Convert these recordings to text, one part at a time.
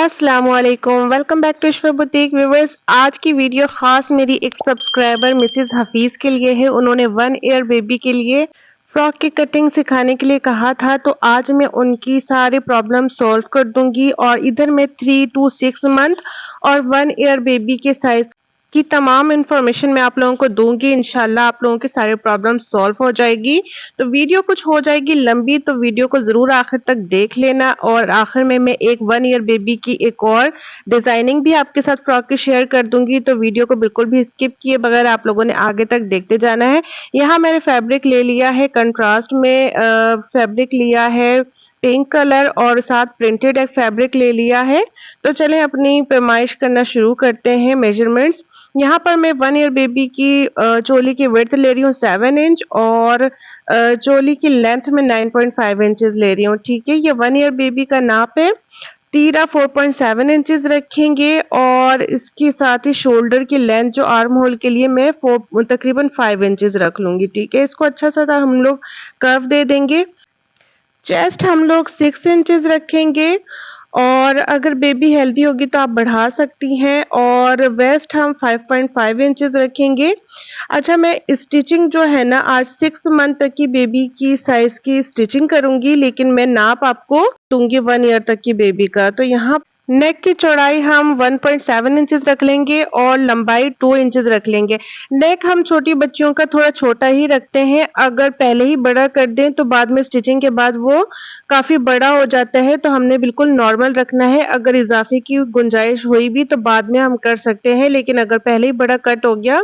अस्सलामुअलैकुम, welcome back to Ishwar boutique viewers. आज की वीडियो खास मेरी एक सब्सक्राइबर मिसेस हफीज के लिए है। उन्होंने 1 ईयर बेबी के लिए फ्रॉक की कटिंग सिखाने के लिए कहा था, तो आज मैं उनकी सारी प्रॉब्लम सॉल्व कर दूंगी। और इधर मैं 3 to 6 मंथ और 1 ईयर बेबी के साइज की तमाम इंफॉर्मेशन मैं आप लोगों को दूंगी। इंशाल्लाह आप लोगों की सारी प्रॉब्लम सॉल्व हो जाएगी। तो वीडियो कुछ हो जाएगी लंबी, तो वीडियो को जरूर आखिर तक देख लेना। और आखिर में मैं एक 1 ईयर बेबी की एक और डिजाइनिंग भी आपके साथ फ्रॉक की शेयर कर दूंगी। तो वीडियो को बिल्कुल भी स्किप किए बगैर आप लोगों ने आगे तक देखते जाना है। यहाँ मैंने फैब्रिक ले लिया है, कंट्रास्ट में फैब्रिक लिया है पिंक कलर, और साथ प्रिंटेड एक फैब्रिक ले लिया है। तो चलें अपनी पैमाइश करना शुरू करते हैं। मेजरमेंट्स यहाँ पर मैं 1 ईयर बेबी की चोली की विड्थ ले रही हूँ 7 इंच, और चोली की लेंथ में 9.5 इंचेस ले रही हूँ। ठीक है, ये 1 ईयर बेबी का नाप है। तीरा 4.7 इंचेस रखेंगे, और इसके साथ ही शोल्डर की लेंथ जो आर्म होल के लिए मैं तकरीबन 5 इंचेस रख लूंगी। ठीक है, इसको अच्छा सा हम लोग कर्व दे देंगे। चेस्ट हम लोग 6 इंचेस रखेंगे, और अगर बेबी हेल्दी होगी तो आप बढ़ा सकती हैं। और वेस्ट हम 5.5 इंचेस रखेंगे। अच्छा, मैं स्टिचिंग जो है ना, आज 6 मंथ तक की बेबी की साइज की स्टिचिंग करूंगी, लेकिन मैं नाप आपको दूंगी 1 ईयर तक की बेबी का। तो यहाँ नेक की चौड़ाई हम 1.7 इंचेस रख लेंगे, और लंबाई 2 इंचेस रख लेंगे। नेक हम छोटी बच्चियों का थोड़ा छोटा ही रखते हैं। अगर पहले ही बड़ा कर दें तो बाद में स्टिचिंग के बाद वो काफी बड़ा हो जाता है, तो हमने बिल्कुल नॉर्मल रखना है। अगर इजाफे की गुंजाइश हुई भी तो बाद में हम कर सकते हैं, लेकिन अगर पहले ही बड़ा कट हो गया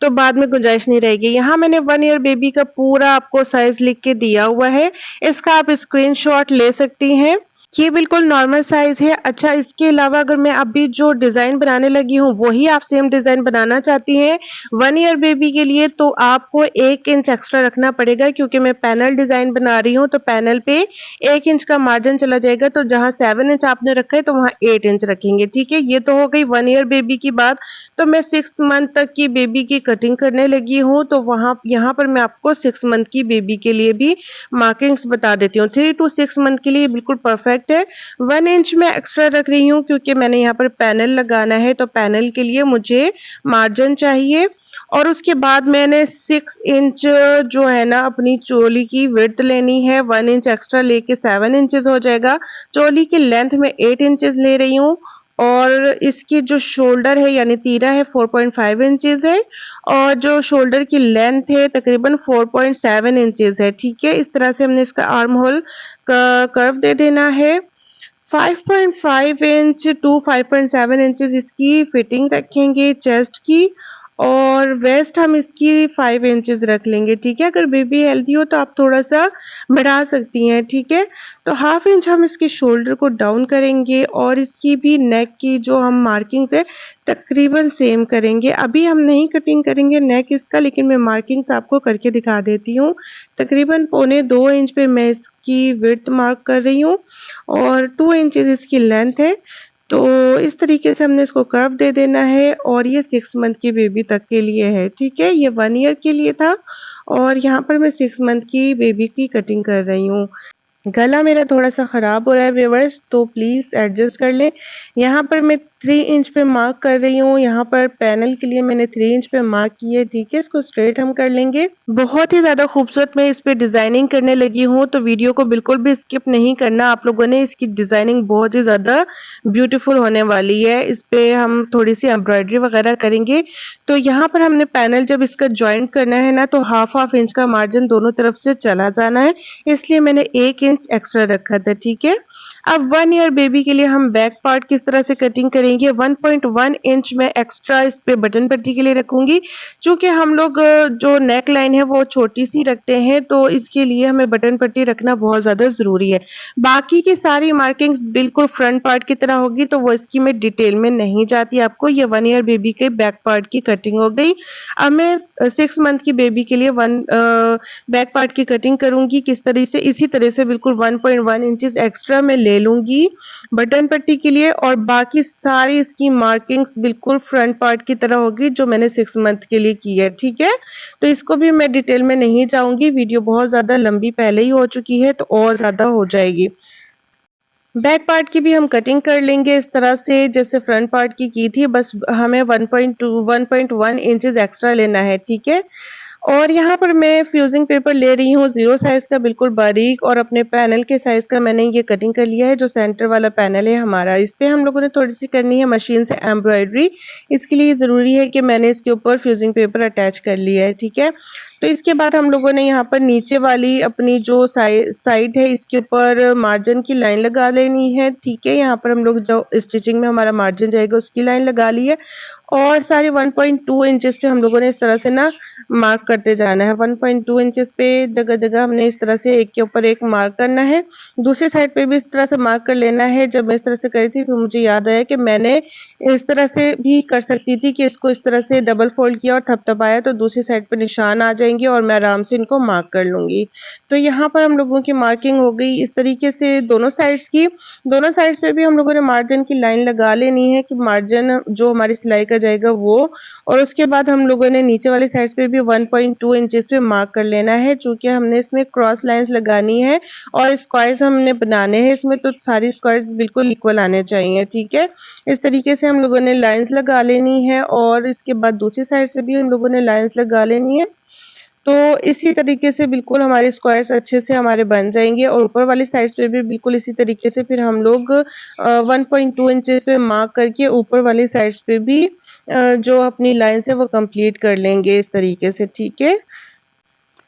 तो बाद में गुंजाइश नहीं रहेगी। यहाँ मैंने 1 ईयर बेबी का पूरा आपको साइज लिख के दिया हुआ है, इसका आप स्क्रीनशॉट ले सकती हैं। ये बिल्कुल नॉर्मल साइज है। अच्छा, इसके अलावा अगर मैं अभी जो डिजाइन बनाने लगी हूँ वही आप सेम डिजाइन बनाना चाहती हैं 1 ईयर बेबी के लिए, तो आपको 1 इंच एक्स्ट्रा रखना पड़ेगा, क्योंकि मैं पैनल डिजाइन बना रही हूँ। तो पैनल पे 1 इंच का मार्जिन चला जाएगा, तो जहाँ 7 इंच आपने रखा है तो वहाँ 8 इंच रखेंगे। ठीक है, ये तो हो गई 1 ईयर बेबी की बात। तो मैं 6 मंथ तक की बेबी की कटिंग करने लगी हूँ, तो वहाँ यहाँ पर मैं आपको 6 मंथ की बेबी के लिए भी मार्किंग्स बता देती हूँ। 3 to 6 मंथ के लिए बिल्कुल परफेक्ट है। 1 इंच में एक्स्ट्रा रख रही हूँ, क्योंकि मैंने यहाँ पर पैनल लगाना है, तो पैनल के लिए मुझे मार्जिन चाहिए। और उसके बाद मैंने 6 इंच जो है ना अपनी चोली की विड्थ लेनी है। 1 इंच एक्स्ट्रा लेके 7 इंचेस हो जाएगा। चोली की लेंथ में 8 इंचेस ले रही हूँ, और इसकी जो शोल्डर है यानी तीरा है 4.5 इंचेस है, और जो शोल्डर की लेंथ है तकरीबन 4.7 इंचेस है। ठीक है, इस तरह से हमने इसका आर्म होल का कर्व दे देना है। 5.5 इंच टू 5.7 इंचेस इसकी फिटिंग रखेंगे चेस्ट की, और वेस्ट हम इसकी 5 इंचेस रख लेंगे। ठीक है, अगर बेबी हेल्दी हो तो आप थोड़ा सा बढ़ा सकती हैं। ठीक है, तो हाफ इंच हम इसके शोल्डर को डाउन करेंगे, और इसकी भी नेक की जो हम मार्किंग्स है तकरीबन सेम करेंगे। अभी हम नहीं कटिंग करेंगे नेक इसका, लेकिन मैं मार्किंग्स आपको करके दिखा देती हूँ। तकरीबन 1.25 इंच पे मैं इसकी विड्थ मार्क कर रही हूँ, और 2 इंचेस इसकी लेंथ है। तो इस तरीके से हमने इसको कर्व दे देना है, और ये 6 मंथ की बेबी तक के लिए है। ठीक है, ये 1 ईयर के लिए था, और यहाँ पर मैं 6 मंथ की बेबी की कटिंग कर रही हूँ। गला मेरा थोड़ा सा खराब हो रहा है व्यूअर्स, तो प्लीज एडजस्ट कर लें। यहाँ पर मैं 3 इंच पे मार्क कर रही हूँ। यहाँ पर पैनल के लिए मैंने 3 इंच पे मार्क किए। ठीक है, इसको स्ट्रेट हम कर लेंगे। बहुत ही ज्यादा खूबसूरत मैं इस पे डिजाइनिंग करने लगी हूँ, तो वीडियो को बिल्कुल भी स्किप नहीं करना आप लोगों ने। इसकी डिजाइनिंग बहुत ही ज्यादा ब्यूटीफुल होने वाली है। इस पे हम थोड़ी सी एम्ब्रॉयडरी वगैरह करेंगे। तो यहाँ पर हमने पैनल जब इसका ज्वाइंट करना है ना, तो हाफ इंच का मार्जिन दोनों तरफ से चला जाना है, इसलिए मैंने 1 इंच एक्स्ट्रा रखा था। ठीक है, अब 1 ईयर बेबी के लिए हम बैक पार्ट किस तरह से कटिंग करेंगे। 1.1 इंच में एक्स्ट्रा इस पे बटन पट्टी के लिए रखूंगी। चूंकि हम लोग जो नेक लाइन है वो छोटी सी रखते हैं, तो इसके लिए हमें बटन पट्टी रखना बहुत ज्यादा जरूरी है। बाकी की सारी मार्किंग्स बिल्कुल फ्रंट पार्ट की तरह होगी, तो वो इसकी मैं डिटेल में नहीं जाती आपको। ये 1 ईयर बेबी के बैक पार्ट की कटिंग हो गई। अब मैं 6 मंथ की बेबी के लिए बैक पार्ट की कटिंग करूंगी किस तरह से, इसी तरह से बिल्कुल 1.1 इंचेस एक्स्ट्रा मैं ले लूंगी बटन पट्टी के लिए, और बाकी सारी इसकी मार्किंग्स बिल्कुल फ्रंट पार्ट की तरह होगी जो मैंने 6 मंथ के लिए की है। ठीक है, तो इसको भी मैं डिटेल में नहीं जाऊंगी, वीडियो बहुत ज्यादा लंबी पहले ही हो चुकी है तो और ज्यादा हो जाएगी। बैक पार्ट की भी हम कटिंग कर लेंगे इस तरह से जैसे फ्रंट पार्ट की थी, बस हमें 1.1 इंचेस एक्स्ट्रा लेना है, ठीक है? और यहाँ पर मैं फ्यूजिंग पेपर ले रही हूँ 0 साइज़ का बिल्कुल बारीक, और अपने पैनल के साइज़ का मैंने ये कटिंग कर लिया है जो सेंटर वाला पैनल है हमारा। इस पे हम लोगों ने थोड़ी-सी करनी है मशीन से एम्ब्रॉयडरी, इसके लिए ज़रूरी है कि मैंने इसके ऊपर फ्यूजिंग पेपर अटैच कर लिया है, ठीक है? तो इसके बाद हम लोगों ने यहाँ पर नीचे वाली अपनी जो साइड है इसके ऊपर मार्जिन की लाइन लगा लेनी है, ठीक है? यहाँ पर हम लोग जो स्टिचिंग में हमारा मार्जिन जाएगा उसकी लाइन लगा ली है, और सारे 1.2 इंचेस पे हम लोगों ने इस तरह से ना मार्क करते जाना है। 1.2 इंचेस पे जगह-जगह हमने इस तरह से एक के ऊपर एक मार्क करना है। दूसरी साइड पे भी इस तरह से मार्क कर लेना है। जब मैं इस तरह से करी थी फिर मुझे याद आया कि मैंने इस तरह से भी कर सकती थी कि इसको इस तरह से डबल फोल्ड किया और थपथपाया तो दूसरी साइड पे निशान आ जाएँगे और मैं आराम से इनको मार्क कर लूँगी। तो यहाँ पर हम लोगों की मार्किंग हो गई इस तरीके से दोनों साइड्स की। दोनों साइड्स पे भी हम लोगों ने मार्जिन की लाइन लगा लेनी है कि मार्जिन जो हमारी सिलाई का जाएगा वो, और उसके बाद हम लोगों ने नीचे वाली साइड्स पे भी 1.2 इंचेस पे मार्क कर लेना है। चूँकि हमने इसमें क्रॉस लाइन्स लगानी है और स्क्वायर्स हमने बनाने हैं इसमें, तो सारी स्क्वायर्स बिल्कुल इक्वल आने चाहिए, ठीक है? इस तरीके से हम लोगों ने लाइन्स लगा लेनी है और इसके बाद दूसरी साइड से भी हम लोगों ने लाइन्स लगा लेनी है। तो इसी तरीके से बिल्कुल हमारे स्क्वायर्स अच्छे से हमारे बन जाएँगे, और ऊपर वाली साइड्स पे भी बिल्कुल इसी तरीके से फिर हम लोग 1.2 इंचेस पे मार्क करके ऊपर वाली साइड्स पे भी जो अपनी लाइन्स है वो कंप्लीट कर लेंगे इस तरीके से, ठीक है?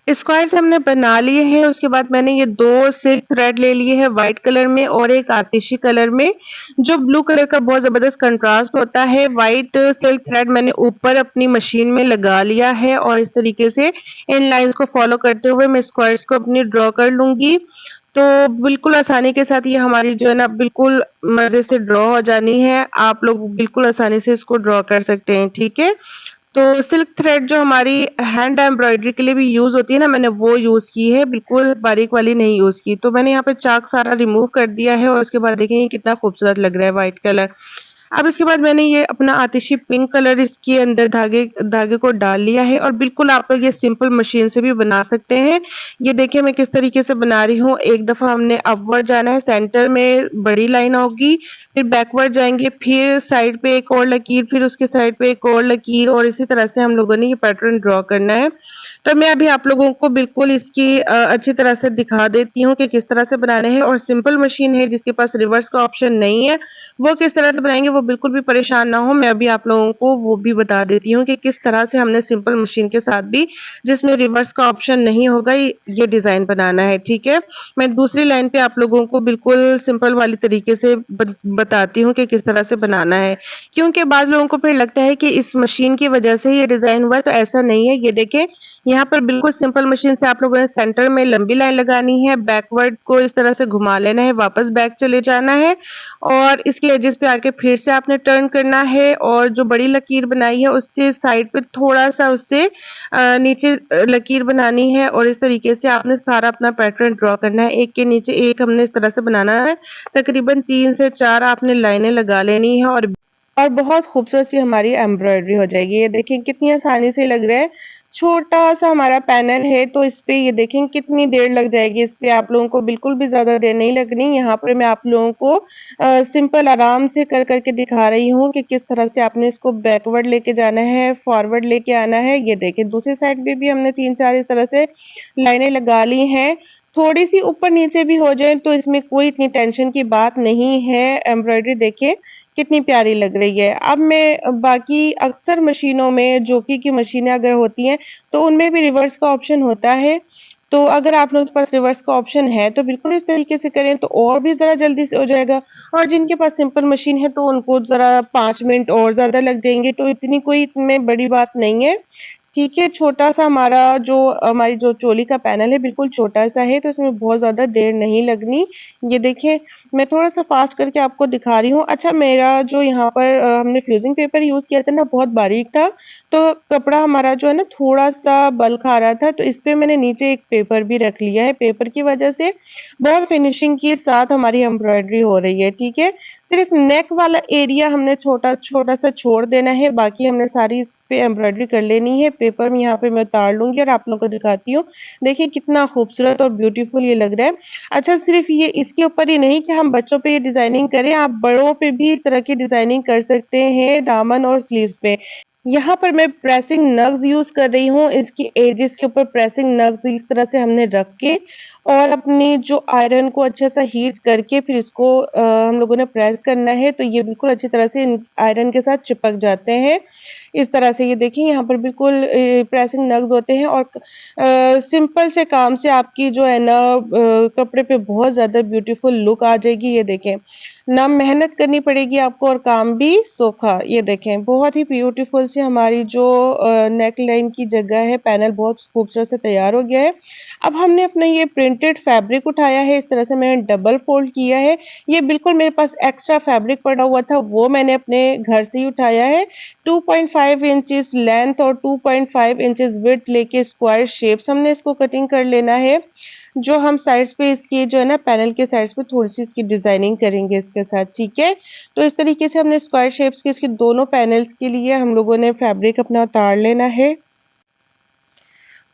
स्क्वायर्स हमने बना लिए हैं, उसके बाद मैंने ये 2 सिल्क थ्रेड ले लिए हैं व्हाइट कलर में और एक आतिशी कलर में, जो ब्लू कलर का बहुत ज़बरदस्त कंट्रास्ट होता है। व्हाइट सिल्क थ्रेड मैंने ऊपर अपनी मशीन में लगा लिया है और इस तरीके से इन लाइन्स को फॉलो करते हुए मैं स्क्वायर्स को अपनी ड्रॉ कर लूँगी। तो बिल्कुल आसानी के साथ ये हमारी जो है ना बिल्कुल मज़े से ड्रॉ हो जानी है। आप लोग बिल्कुल आसानी से इसको ड्रॉ कर सकते हैं, ठीक है? तो सिल्क थ्रेड जो हमारी हैंड एम्ब्रॉयडरी के लिए भी यूज़ होती है ना, मैंने वो यूज़ की है, बिल्कुल बारीक वाली नहीं यूज़ की। तो मैंने यहाँ पे चाक सारा रिमूव कर दिया है और उसके बाद देखें ये कितना खूबसूरत लग रहा है व्हाइट कलर। अब इसके बाद मैंने ये अपना आतिशी पिंक कलर इसके अंदर धागे धागे को डाल लिया है, और बिल्कुल आप लोग ये सिंपल मशीन से भी बना सकते हैं। ये देखिए मैं किस तरीके से बना रही हूँ। एक दफ़ा हमने अपवर्ड जाना है, सेंटर में बड़ी लाइन होगी, फिर बैकवर्ड जाएँगे, फिर साइड पे एक और लकीर, फिर उसके साइड पे एक और लकीर, और इसी तरह से हम लोगों ने ये पैटर्न ड्रॉ करना है। तो मैं अभी आप लोगों को बिल्कुल इसकी अच्छी तरह से दिखा देती हूँ कि किस तरह से बनाने हैं, और सिंपल मशीन है जिसके पास रिवर्स का ऑप्शन नहीं है, वो किस तरह से बनाएँगे वो बिल्कुल भी परेशान ना हो। मैं अभी आप लोगों को वो भी बता देती हूँ कि किस तरह से हमने सिंपल मशीन के साथ भी, जिसमें रिवर्स का ऑप्शन नहीं होगा, ये डिज़ाइन बनाना है, ठीक है? मैं दूसरी लाइन पे आप लोगों को बिल्कुल सिंपल वाली तरीके से बताती हूँ कि किस तरह से बनाना है। क्योंकि बाज़ लोगों को फिर लगता है कि इस मशीन की वजह से ये डिज़ाइन हुआ है, तो ऐसा नहीं है। ये देखें, यहाँ पर बिल्कुल सिंपल मशीन से आप लोगों ने सेंटर में लंबी लाइन लगानी है, बैकवर्ड को इस तरह से घुमा लेना है, वापस बैक चले जाना है, और इसके एजेस पे आके फिर से आपने टर्न करना है, और जो बड़ी लकीर बनाई है उससे साइड पे थोड़ा-सा उससे नीचे लकीर बनानी है, और इस तरीके से आपने सारा अपना पैटर्न ड्रॉ करना है। एक के नीचे एक हमने इस तरह से बनाना है। तकरीबन 3 से 4 आपने लाइनें लगा लेनी है, और बहुत खूबसूरत सी हमारी एम्ब्रॉयडरी हो जाएगी। ये देखें कितनी आसानी से लग रहा है। छोटा-सा हमारा पैनल है तो इस पे ये देखें कितनी देर लग जाएगी। इस पे आप लोगों को बिल्कुल भी ज़्यादा देर नहीं लगनी। यहाँ पर मैं आप लोगों को सिंपल आराम से कर के दिखा रही हूँ कि किस तरह से आपने इसको बैकवर्ड लेके जाना है, फॉरवर्ड लेके आना है। ये देखें दूसरी साइड पे भी हमने 3-4 इस तरह से लाइनें लगा ली हैं। थोड़ी-सी ऊपर-नीचे भी हो जाए तो इसमें कोई इतनी टेंशन की बात नहीं है। एम्ब्रॉयडरी देखिए कितनी प्यारी लग रही है। अब मैं बाकी अक्सर मशीनों में जोकी की मशीनें अगर होती हैं, तो उनमें भी रिवर्स का ऑप्शन होता है। तो अगर आप लोगों के पास रिवर्स का ऑप्शन है, तो बिल्कुल इस तरीके से करें तो और भी ज़रा जल्दी से हो जाएगा, और जिनके पास सिंपल मशीन है तो उनको ज़रा 5 मिनट और ज़्यादा लग जाएँगे, तो इतनी कोई इसमें बड़ी बात नहीं है। ठीक है, छोटा-सा हमारी जो चोली का पैनल है बिल्कुल छोटा-सा है, तो इसमें बहुत ज़्यादा देर नहीं लगनी। ये देखिए, मैं थोड़ा-सा फ़ास्ट करके आपको दिखा रही हूँ। अच्छा, मेरा जो यहाँ पर हमने फ्यूज़िंग पेपर यूज़ किया था ना, बहुत बारीक था, तो कपड़ा हमारा जो है ना थोड़ा-सा बल खा रहा था, तो इस पे मैंने नीचे एक पेपर भी रख लिया है। पेपर की वजह से बहुत फिनिशिंग के साथ हमारी एम्ब्रॉयडरी हो रही है, ठीक है? सिर्फ नेक वाला एरिया हमने छोटा सा छोड़ देना है, बाकी हमने सारी इस पे एम्ब्रॉयडरी कर लेनी है। पेपर में यहाँ पे मैं उतार लूंगी और आप लोगों को दिखाती हूँ। देखिए कितना खूबसूरत और ब्यूटीफुल ये लग रहा है। अच्छा, सिर्फ ये इसके ऊपर ही नहीं कि हम बच्चों पे ये डिजाइनिंग करें, आप बड़ों पे भी इस तरह की डिजाइनिंग कर सकते हैं दामन और स्लीव्स पे। यहाँ पर मैं प्रेसिंग नग्स यूज कर रही हूँ। इसकी एजेस के ऊपर प्रेसिंग नग्स इस तरह से हमने रख के और अपनी जो आयरन को अच्छा सा हीट करके फिर इसको हम लोगों ने प्रेस करना है, तो ये बिल्कुल अच्छी तरह से आयरन के साथ चिपक जाते हैं। इस तरह से ये देखिए यहाँ पर बिल्कुल प्रेसिंग नग्स होते हैं और सिंपल से काम से आपकी जो है ना कपड़े पे बहुत ज्यादा ब्यूटीफुल लुक आ जाएगी। ये देखें, ना मेहनत करनी पड़ेगी आपको और काम भी सोखा। ये देखें बहुत ही ब्यूटीफुल से हमारी जो नेक लाइन की जगह है, पैनल बहुत खूबसूरत से तैयार हो गया है। अब हमने अपना ये प्रिंटेड फैब्रिक उठाया है, इस तरह से मैंने डबल फोल्ड किया है। ये बिल्कुल मेरे पास एक्स्ट्रा फैब्रिक पड़ा हुआ था, वो मैंने अपने घर से ही उठाया है। 2.5 इंचेस लेंथ और 2.5 इंचेस विड्थ लेके स्क्वायर शेप्स हमने इसको कटिंग कर लेना है। जो हम साइड्स पे इसकी जो है ना पैनल के साइड्स पे थोड़ी सी इसकी डिजाइनिंग करेंगे इसके साथ, ठीक है। तो इस तरीके से हमने स्क्वायर शेप्स के इसके दोनों पैनल्स के लिए हम लोगों ने फैब्रिक अपना उतार लेना है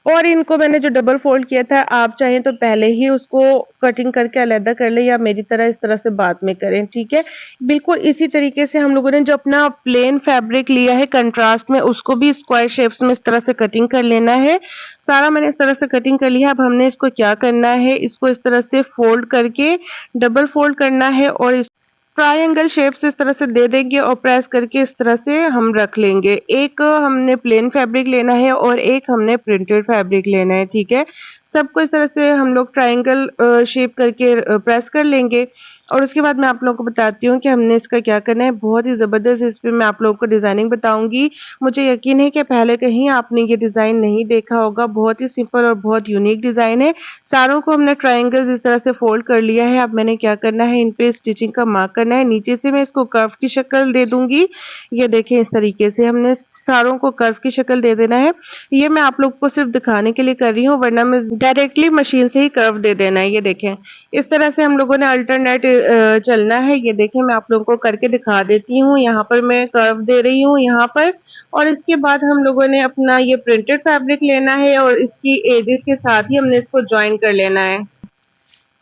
और इनको मैंने जो डबल फोल्ड किया था, आप चाहें तो पहले ही उसको कटिंग करके अलग कर लें या मेरी तरह इस तरह से बाद में करें, ठीक है। बिल्कुल इसी तरीके से हम लोगों ने जो अपना प्लेन फैब्रिक लिया है कंट्रास्ट में, उसको भी स्क्वायर शेप्स में इस तरह से कटिंग कर लेना है। सारा मैंने इस तरह से कटिंग कर लिया। अब हमने इसको क्या करना है, इसको इस तरह से फोल्ड करके डबल फोल्ड करना है और इस ट्रायंगल शेप्स इस तरह से दे देंगे और प्रेस करके इस तरह से हम रख लेंगे। एक हमने प्लेन फैब्रिक लेना है और एक हमने प्रिंटेड फैब्रिक लेना है, ठीक है। सबको इस तरह से हम लोग ट्रायंगल शेप करके प्रेस कर लेंगे और उसके बाद मैं आप लोगों को बताती हूँ कि हमने इसका क्या करना है। बहुत ही ज़बरदस्त इस पे मैं आप लोगों को डिज़ाइनिंग बताऊंगी। मुझे यकीन है कि पहले कहीं आपने ये डिज़ाइन नहीं देखा होगा। बहुत ही सिंपल और बहुत यूनिक डिज़ाइन है। सारों को हमने ट्रायंगल्स इस तरह से फोल्ड कर लिया है। अब मैंने क्या करना है, इन पे स्टिचिंग का मार्क करना है। नीचे से मैं इसको कर्व की शक्ल दे दूंगी। ये देखें इस तरीके से हमने सारों को कर्व की शक्ल दे देना है। ये मैं आप लोग को सिर्फ दिखाने के लिए कर रही हूँ, वरना मैं डायरेक्टली मशीन से ही कर्व दे देना है। ये देखें इस तरह से हम लोगों ने अल्टरनेट चलना है। ये देखें मैं आप लोगों को करके दिखा देती हूँ। यहाँ पर मैं कर्व दे रही हूँ यहाँ पर, और इसके बाद हम लोगों ने अपना ये प्रिंटेड फैब्रिक लेना है और इसकी एजेस के साथ ही हमने इसको ज्वाइन कर लेना है।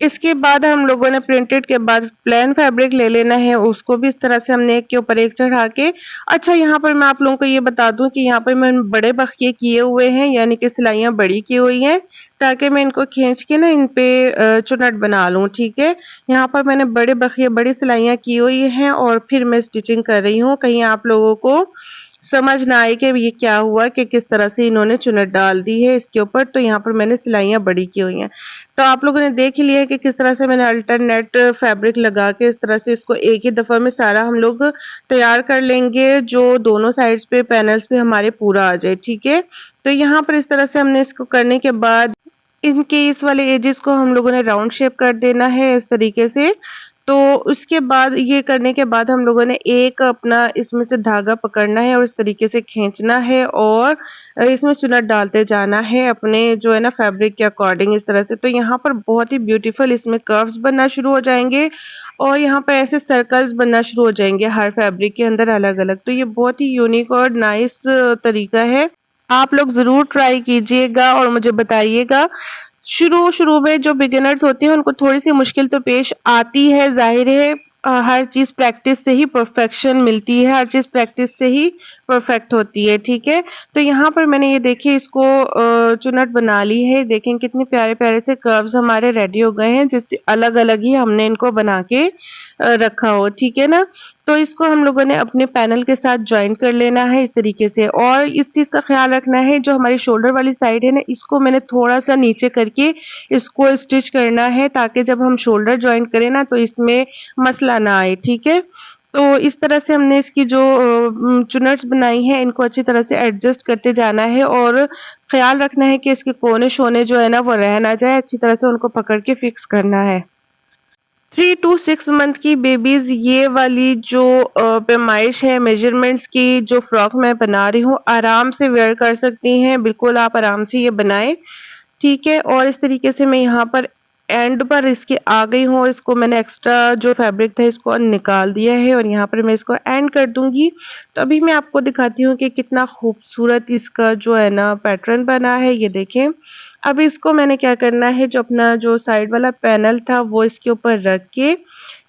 इसके बाद हम लोगों ने प्रिंटेड के बाद प्लेन फैब्रिक ले लेना है, उसको भी इस तरह से हमने एक के ऊपर एक चढ़ा के। अच्छा, यहाँ पर मैं आप लोगों को ये बता दूं कि यहाँ पर मैंने बड़े बखिए किए हुए हैं, यानी कि सिलाइयाँ बड़ी की हुई हैं, ताकि मैं इनको खींच के ना इन पे चुन्नट बना लूं, ठीक है। यहाँ पर मैंने बड़े बखिए बड़ी सिलाइयाँ की हुई हैं और फिर मैं स्टिचिंग कर रही हूँ। कहीं आप लोगों को समझ ना आए कि ये क्या हुआ, कि किस तरह से इन्होंने चुन्नट डाल दी है इसके ऊपर। तो यहाँ पर मैंने सिलाइयाँ बड़ी की हुई हैं। तो आप लोगों ने देख ही लिया है कि किस तरह से मैंने अल्टरनेट फैब्रिक लगा के इस तरह से इसको एक ही दफा में सारा हम लोग तैयार कर लेंगे, जो दोनों साइड्स पे पैनल्स पे हमारे पूरा आ जाए, ठीक है। तो यहाँ पर इस तरह से हमने इसको करने के बाद इनके इस वाले एजेस को हम लोगों ने राउंड शेप कर देना है इस तरीके से। तो उसके बाद ये करने के बाद हम लोगों ने एक अपना इसमें से धागा पकड़ना है और इस तरीके से खींचना है और इसमें चुन्नट डालते जाना है अपने जो है ना फैब्रिक के अकॉर्डिंग इस तरह से। तो यहाँ पर बहुत ही ब्यूटीफुल इसमें कर्व्स बनना शुरू हो जाएंगे और यहाँ पर ऐसे सर्कल्स बनना शुरू हो जाएंगे हर फैब्रिक के अंदर अलग अलग। तो ये बहुत ही यूनिक और नाइस तरीका है। आप लोग जरूर ट्राई कीजिएगा और मुझे बताइएगा। शुरू शुरू में जो बिगिनर्स होते हैं उनको थोड़ी सी मुश्किल तो पेश आती है, जाहिर है। हर चीज प्रैक्टिस से ही परफेक्शन मिलती है, हर चीज प्रैक्टिस से ही परफेक्ट होती है, ठीक है। तो यहाँ पर मैंने ये देखिए इसको चुन्नट बना ली है। देखें कितने प्यारे प्यारे से कर्व्स हमारे रेडी हो गए हैं, जिससे अलग अलग ही हमने इनको बना के रखा हो, ठीक है ना। तो इसको हम लोगों ने अपने पैनल के साथ ज्वाइन कर लेना है इस तरीके से। और इस चीज का ख्याल रखना है, जो हमारी शोल्डर वाली साइड है ना, इसको मैंने थोड़ा सा नीचे करके इसको स्टिच करना है, ताकि जब हम शोल्डर ज्वाइन करें ना तो इसमें मसला ना आए, ठीक है। तो इस तरह से हमने इसकी जो चुनट्स बनाई हैं इनको अच्छी तरह से एडजस्ट करते जाना है और ख्याल रखना है कि इसके कोने शोने जो है ना वो रह ना जाए, अच्छी तरह से उनको पकड़ के फिक्स करना है। 3 to 6 मंथ की बेबीज ये वाली जो पैमाइश है मेजरमेंट्स की, जो फ्रॉक मैं बना रही हूँ, आराम से वेयर कर सकती हैं। बिल्कुल आप आराम से ये बनाएं, ठीक है। और इस तरीके से मैं यहाँ पर एंड पर इसके आ गई हूँ। इसको मैंने एक्स्ट्रा जो फैब्रिक था इसको निकाल दिया है और यहाँ पर मैं इसको एंड कर दूंगी। तो अभी मैं आपको दिखाती हूँ कि कितना खूबसूरत इसका जो है ना पैटर्न बना है, ये देखें। अब इसको मैंने क्या करना है, जो अपना जो साइड वाला पैनल था वो इसके ऊपर रख के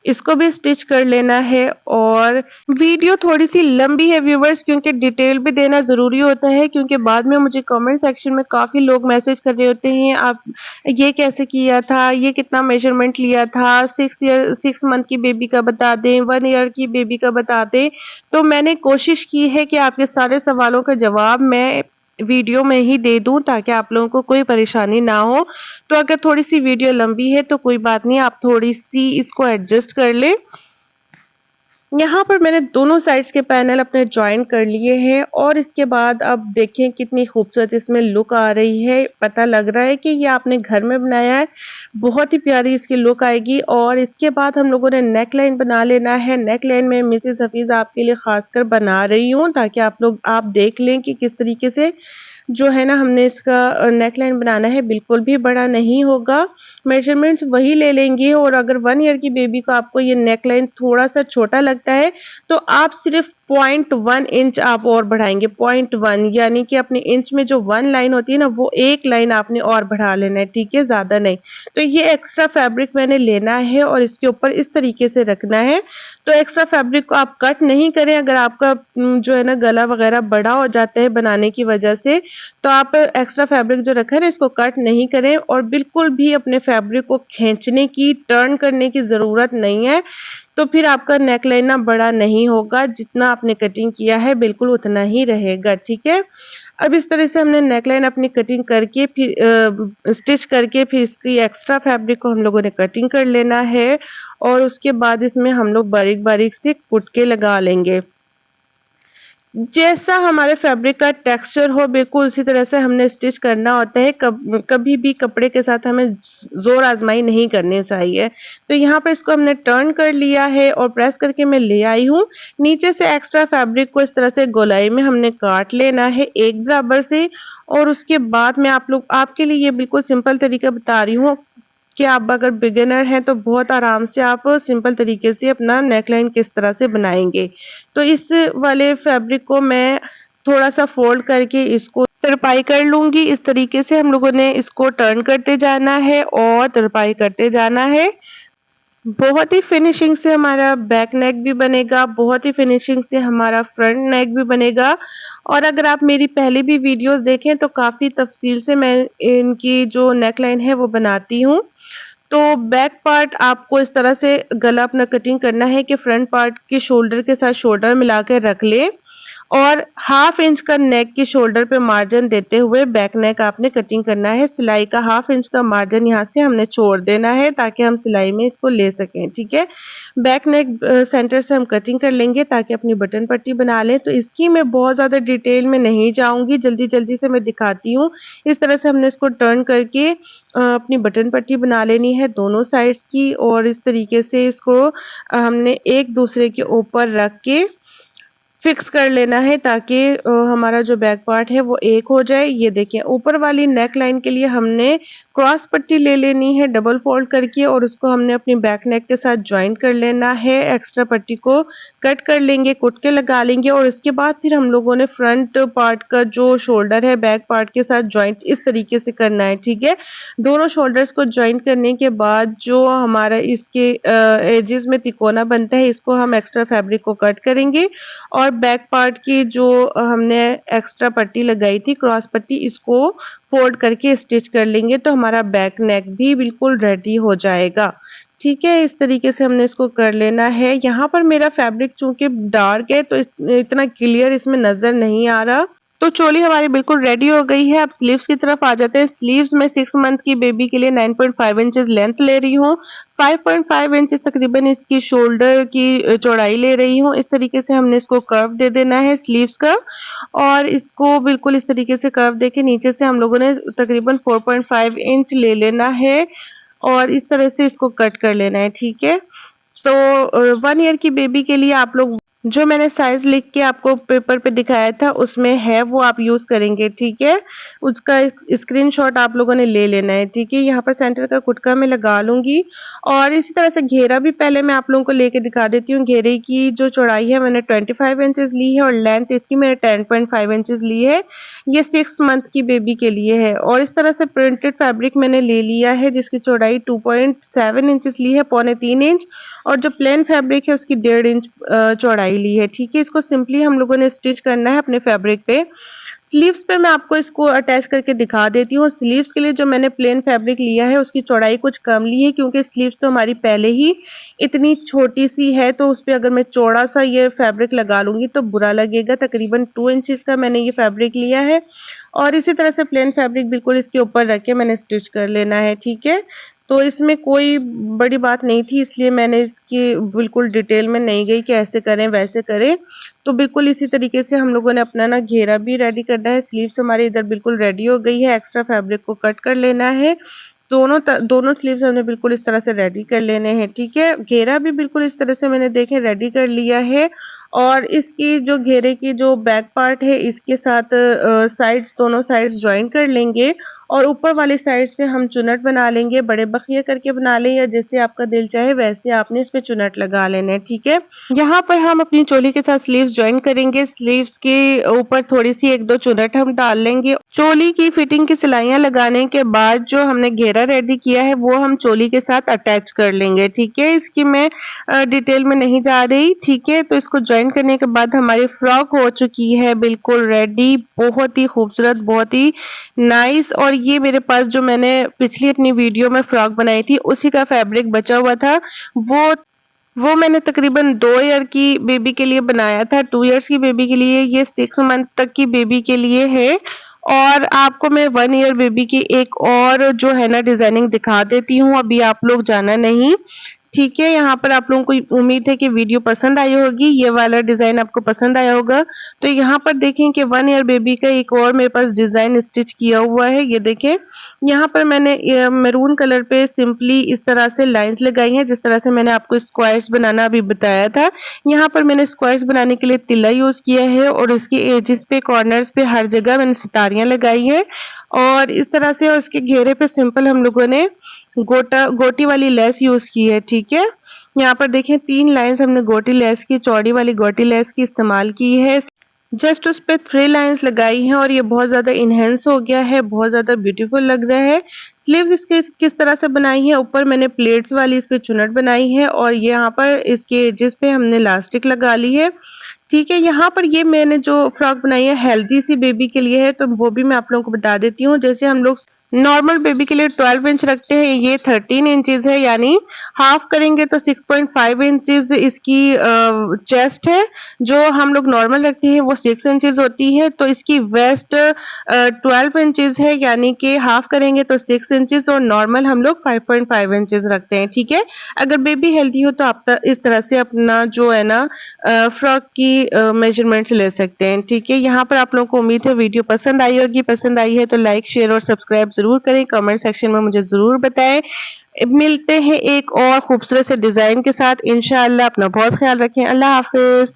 इसको भी स्टिच कर लेना है। और वीडियो थोड़ी सी लंबी है व्यूवर्स, क्योंकि डिटेल भी देना ज़रूरी होता है, क्योंकि बाद में मुझे कमेंट सेक्शन में काफ़ी लोग मैसेज कर रहे होते हैं, आप ये कैसे किया था, ये कितना मेजरमेंट लिया था, 6 मंथ की बेबी का बता दें, 1 ईयर की बेबी का बता दें। तो मैंने कोशिश की है कि आपके सारे सवालों का जवाब मैं वीडियो में ही दे दूं, ताकि आप लोगों को कोई परेशानी ना हो। तो अगर थोड़ी सी वीडियो लंबी है तो कोई बात नहीं, आप थोड़ी सी इसको एडजस्ट कर लें। यहाँ पर मैंने दोनों साइड्स के पैनल अपने जॉइन कर लिए हैं और इसके बाद अब देखें कितनी खूबसूरत इसमें लुक आ रही है। पता लग रहा है कि ये आपने घर में बनाया है, बहुत ही प्यारी इसकी लुक आएगी। और इसके बाद हम लोगों ने नेक लाइन बना लेना है। नेक लाइन में मिसेस हफीज आपके लिए खासकर बना रही हूँ, ताकि आप देख लें कि किस तरीके से जो है ना हमने इसका नेक लाइन बनाना है। बिल्कुल भी बड़ा नहीं होगा, मेजरमेंट्स वही ले लेंगे। और अगर 1 ईयर की बेबी को आपको ये नेक लाइन थोड़ा सा छोटा लगता है तो आप सिर्फ 0.1 इंच आप और बढ़ाएंगे, 0.1, यानी कि अपने इंच में जो 1 लाइन होती है ना, वो 1 लाइन आपने और बढ़ा लेना है, ठीक है, ज्यादा नहीं। तो ये एक्स्ट्रा फैब्रिक मैंने लेना है और इसके ऊपर इस तरीके से रखना है। तो एक्स्ट्रा फैब्रिक को आप कट नहीं करें। अगर आपका जो है ना गला वगैरह बड़ा हो जाता है बनाने की वजह से, तो आप एक्स्ट्रा फैब्रिक जो रखा है ना इसको कट नहीं करें। और बिल्कुल भी अपने फैब्रिक को खींचने की, टर्न करने की जरूरत नहीं है। तो फिर आपका नेक लाइन ना बड़ा नहीं होगा, जितना आपने कटिंग किया है बिल्कुल उतना ही रहेगा, ठीक है। अब इस तरह से हमने नेक लाइन अपनी कटिंग करके फिर स्टिच करके फिर इसकी एक्स्ट्रा फैब्रिक को हम लोगों ने कटिंग कर लेना है। और उसके बाद इसमें हम लोग बारीक बारीक से कुटके लगा लेंगे। जैसा हमारे फैब्रिक का टेक्सचर हो बिल्कुल उसी तरह से हमने स्टिच करना होता है। कभी भी कपड़े के साथ हमें जोर आजमाई नहीं करनी चाहिए। तो यहाँ पर इसको हमने टर्न कर लिया है और प्रेस करके मैं ले आई हूँ। नीचे से एक्स्ट्रा फैब्रिक को इस तरह से गोलाई में हमने काट लेना है एक बराबर से। और उसके बाद मैं आपके लिए ये बिल्कुल सिंपल तरीका बता रही हूँ कि आप अगर बिगिनर हैं तो बहुत आराम से आप सिंपल तरीके से अपना नेकलाइन किस तरह से बनाएंगे। तो इस वाले फैब्रिक को मैं थोड़ा सा फोल्ड करके इसको तरपाई कर लूंगी। इस तरीके से हम लोगों ने इसको टर्न करते जाना है और तरपाई करते जाना है। बहुत ही फिनिशिंग से हमारा बैक नेक भी बनेगा, बहुत ही फिनिशिंग से हमारा फ्रंट नेक भी बनेगा। और अगर आप मेरी पहले भी वीडियोस देखें तो काफ़ी तफसील से मैं इनकी जो नेक लाइन है वो बनाती हूँ। तो बैक पार्ट आपको इस तरह से गला अपना कटिंग करना है कि फ्रंट पार्ट के शोल्डर के साथ शोल्डर मिला के रख ले। और 1/2 इंच का नेक के शोल्डर पे मार्जिन देते हुए बैक नेक आपने कटिंग करना है। सिलाई का 1/2 इंच का मार्जिन यहाँ से हमने छोड़ देना है, ताकि हम सिलाई में इसको ले सकें, ठीक है। बैक नेक सेंटर से हम कटिंग कर लेंगे ताकि अपनी बटन पट्टी बना लें। तो इसकी मैं बहुत ज़्यादा डिटेल में नहीं जाऊंगी, जल्दी जल्दी से मैं दिखाती हूँ। इस तरह से हमने इसको टर्न करके अपनी बटन पट्टी बना लेनी है दोनों साइड्स की। और इस तरीके से इसको हमने एक दूसरे के ऊपर रख के फिक्स कर लेना है, ताकि हमारा जो बैक पार्ट है वो एक हो जाए। ये देखिए ऊपर वाली नेक लाइन के लिए हमने क्रॉस पट्टी ले लेनी है डबल फोल्ड करके, और उसको हमने अपनी बैक नेक के साथ ज्वाइन कर लेना है। एक्स्ट्रा पट्टी को कट कर लेंगे, कुट के लगा लेंगे। और इसके बाद फिर हम लोगों ने फ्रंट पार्ट का जो शोल्डर है बैक पार्ट के साथ ज्वाइंट इस तरीके से करना है, ठीक है। दोनों शोल्डर्स को ज्वाइंट करने के बाद जो हमारा इसके एजेस में तिकोना बनता है, इसको हम एक्स्ट्रा फैब्रिक को कट करेंगे। और बैक पार्ट की जो हमने एक्स्ट्रा पट्टी लगाई थी क्रॉस पट्टी, इसको फोल्ड करके स्टिच कर लेंगे। तो हमारा बैक नेक भी बिल्कुल रेडी हो जाएगा, ठीक है। इस तरीके से हमने इसको कर लेना है। यहाँ पर मेरा फैब्रिक चूंकि डार्क है तो इतना क्लियर इसमें नजर नहीं आ रहा। तो चोली हमारी बिल्कुल रेडी हो गई है। अब स्लीव्स की तरफ आ जाते हैं। स्लीव्स में 6 मंथ की बेबी के लिए 9.5 इंचेस लेंथ ले रही हूँ। 5.5 इंचेस तकरीबन इसकी शोल्डर की चौड़ाई ले रही हूँ। इस तरीके से हमने इसको कर्व दे देना है स्लीव्स का। और इसको बिल्कुल इस तरीके से कर्व देके नीचे से हम लोगों ने तकरीबन 4.5 इंच ले लेना है और इस तरह से इसको कट कर लेना है, ठीक है। तो 1 ईयर की बेबी के लिए आप लोग जो मैंने साइज़ लिख के आपको पेपर पे दिखाया था उसमें है वो आप यूज़ करेंगे, ठीक है? उसका एक स्क्रीनशॉट आप लोगों ने ले लेना है, ठीक है? यहाँ पर सेंटर का कुटका मैं लगा लूँगी और इसी तरह से घेरा भी पहले मैं आप लोगों को लेके दिखा देती हूँ। घेरे की जो चौड़ाई है मैंने 25 इंचेस ली है और लेंथ इसकी मैंने 10.5 इंचेस ली है। ये 6 मंथ की बेबी के लिए है और इस तरह से प्रिंटेड फैब्रिक मैंने ले लिया है जिसकी चौड़ाई 2.7 इंचेस ली है, पौने 3 इंच और जो प्लेन फैब्रिक है उसकी 1.5 इंच चौड़ाई ली है, ठीक है? इसको सिंपली हम लोगों ने स्टिच करना है अपने फैब्रिक पे। स्लीव्स पे मैं आपको इसको अटैच करके दिखा देती हूँ। स्लीव्स के लिए जो मैंने प्लेन फैब्रिक लिया है उसकी चौड़ाई कुछ कम ली है क्योंकि स्लीव्स तो हमारी पहले ही इतनी छोटी-सी है तो उसपे अगर मैं चौड़ा-सा ये फैब्रिक लगा लूँगी तो बुरा लगेगा। तकरीबन 2 इंचेस का मैंने ये फैब्रिक लिया है और इसी तरह से प्लेन फैब्रिक बिल्कुल इसके ऊपर रख के मैंने स्टिच कर लेना है, ठीक है? तो इसमें कोई बड़ी बात नहीं थी इसलिए मैंने इसकी बिल्कुल डिटेल में नहीं गई कि ऐसे करें, वैसे करें। तो बिल्कुल इसी तरीके से हम लोगों ने अपना ना घेरा भी रेडी करना है। स्लीव्स हमारी इधर बिल्कुल रेडी हो गई है, एक्स्ट्रा फैब्रिक को कट कर लेना है। दोनों स्लीव्स हमने बिल्कुल इस तरह से रेडी कर लेने हैं, ठीक है? घेरा भी बिल्कुल इस तरह से मैंने देखें रेडी कर लिया है और इसकी जो घेरे की जो बैक पार्ट है इसके साथ साइड्स दोनों साइड्स जॉइन कर लेंगे और ऊपर वाली साइड्स पे हम चुनट बना लेंगे। बड़े बखिए करके बना लें या जैसे आपका दिल चाहे वैसे आपने इस पे चुनट लगा लेना है, ठीक है? यहाँ पर हम अपनी चोली के साथ स्लीव्स जॉइन करेंगे। स्लीव्स के ऊपर थोड़ी-सी 1-2 चुनट हम डाल लेंगे। चोली की फिटिंग की सिलाइयाँ लगाने के बाद जो हमने घेरा रेडी किया है वो हम चोली के साथ अटैच कर लेंगे, ठीक है? इसकी मैं डिटेल में नहीं जा रही, ठीक है? तो इसको जॉइन करने के बाद हमारी फ्रॉक हो चुकी है बिल्कुल रेडी, बहुत ही खूबसूरत, बहुत ही नाइस और ये मेरे पास जो मैंने पिछली अपनी वीडियो में फ्रॉक बनाई थी उसी का फैब्रिक बचा हुआ था। वो मैंने तकरीबन 2 ईयर की बेबी के लिए बनाया था, 2 इयर्स की बेबी के लिए, ये 6 मंथ तक की बेबी के लिए है और आपको मैं 1 ईयर बेबी की एक और जो है ना डिज़ाइनिंग दिखा देती हूँ, अभी आप लोग जाना नहीं। ठीक है, यहाँ पर आप लोगों को उम्मीद है कि वीडियो पसंद आई होगी, ये वाला डिज़ाइन आपको पसंद आया होगा। तो यहाँ पर देखें कि 1 ईयर बेबी का एक और मेरे पास डिज़ाइन स्टिच किया हुआ है, ये देखें। यहाँ पर मैंने मैरून कलर पे सिंपली इस तरह से लाइन्स लगाई हैं, जिस तरह से मैंने आपको स्क्वायर्स बनाना अभी बताया था। यहाँ पर मैंने स्क्वायर्स बनाने के लिए तिल्ला यूज़ किया है और इसके एजेस पे, कॉर्नर्स पे हर जगह मैंने सितारियाँ लगाई हैं और इस तरह से और उसके घेरे पे सिंपल हम लोगों ने गोटी वाली लेस यूज़ की है, ठीक है? यहाँ पर देखें 3 लाइन्स हमने गोटी लेस की, चौड़ी वाली गोटी लेस की इस्तेमाल की है। जस्ट उस पे 3 लाइन्स लगाई हैं और ये बहुत ज़्यादा एनहांस हो गया है, बहुत ज़्यादा ब्यूटीफुल लग रहा है। स्लीव्स इसके किस तरह से बनाई है, ऊपर मैंने प्लेट्स वाली इस पे चुनट बनाई है और यहाँ पर इसके एजेस पे हमने इलास्टिक लगा ली है। ठीक है, यहाँ पर ये मैंने जो फ्रॉक बनाई है हेल्दी सी बेबी के लिए है, तो वो भी मैं आप लोगों को बता देती हूँ। जैसे हम लोग नॉर्मल बेबी के लिए 12 इंच रखते हैं, ये 13 इंचेस है, यानी हाफ करेंगे तो 6.5 इंचेस इसकी चेस्ट है। जो हम लोग नॉर्मल रखते हैं वो 6 इंचेस होती है, तो इसकी वेस्ट 12 इंचेस है, यानी कि हाफ करेंगे तो 6 इंचेस और नॉर्मल हम लोग 5.5 इंचेस रखते हैं, ठीक है? अगर बेबी हेल्दी हो तो आप इस तरह से अपना जो है ना फ्रॉक की मेजरमेंट्स ले सकते हैं, ठीक है? यहाँ पर आप लोगों को उम्मीद है वीडियो पसंद आई होगी, पसंद आई है तो लाइक, शेयर और सब्सक्राइब ज़रूर करें, कमेंट सेक्शन में मुझे ज़रूर बताएं। मिलते हैं एक और खूबसूरत से डिज़ाइन के साथ इंशाअल्लाह। अपना बहुत ख्याल रखें। अल्लाह हाफ़िज़।